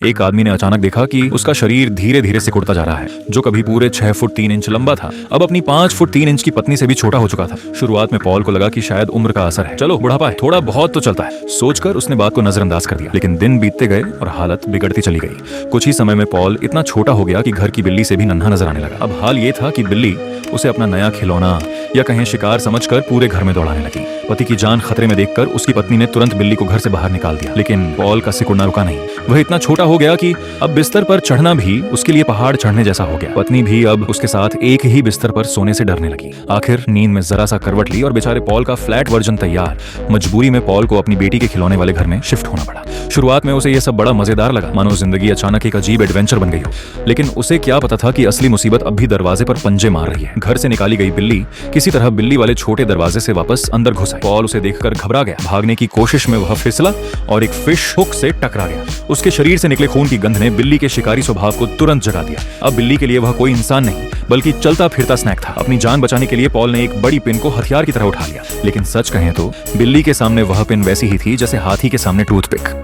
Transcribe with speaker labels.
Speaker 1: एक आदमी ने अचानक देखा कि उसका शरीर धीरे धीरे सिकुड़ता जा रहा है। जो कभी पूरे 6 फुट 3 इंच लंबा था, अब अपनी 5 फुट 3 इंच की पत्नी से भी छोटा हो चुका था। शुरुआत में पॉल को लगा कि शायद उम्र का असर है, चलो बुढ़ापा है, थोड़ा बहुत तो चलता है, सोचकर उसने बात को नजरअंदाज कर दिया। लेकिन दिन बीतते गए और हालत बिगड़ती चली गई। कुछ ही समय में पॉल इतना छोटा हो गया कि घर की बिल्ली से भी नन्हा नजर आने लगा। अब हाल ये था कि बिल्ली उसे अपना नया खिलौना या कहें शिकार समझकर पूरे घर में दौड़ाने लगी। पति की जान खतरे में देखकर उसकी पत्नी ने तुरंत बिल्ली को घर से बाहर निकाल दिया। लेकिन पॉल का सिकुड़ना रुका नहीं। वह इतना छोटा हो गया कि अब बिस्तर पर चढ़ना भी उसके लिए पहाड़ चढ़ने जैसा हो गया। पत्नी भी अब उसके साथ एक ही बिस्तर पर सोने से डरने लगी। आखिर नींद में जरा सा करवट ली और बेचारे पॉल का फ्लैट वर्जन तैयार। मजबूरी में पॉल को अपनी बेटी के खिलौने वाले घर में शिफ्ट होना पड़ा। शुरुआत में उसे यह सब बड़ा मजेदार लगा, मानो जिंदगी अचानक एक अजीब एडवेंचर बन गई हो। लेकिन उसे क्या पता था कि असली मुसीबत अब भी दरवाजे पर पंजे मार रही है। घर से निकाली गई बिल्ली किसी तरह बिल्ली वाले छोटे दरवाजे से वापस अंदर घुस आई। पॉल उसे देखकर घबरा गया। भागने की कोशिश में वह फिसला और एक फिश हुक से टकरा गया। उसके शरीर से निकले खून की गंध ने बिल्ली के शिकारी स्वभाव को तुरंत जगा दिया। अब बिल्ली के लिए वह कोई इंसान नहीं बल्कि चलता फिरता स्नैक था। अपनी जान बचाने के लिए पॉल ने एक बड़ी पिन को हथियार की तरह उठा लिया। लेकिन सच कहें तो बिल्ली के सामने वह पिन वैसी ही थी जैसे हाथी के सामने टूथपिक।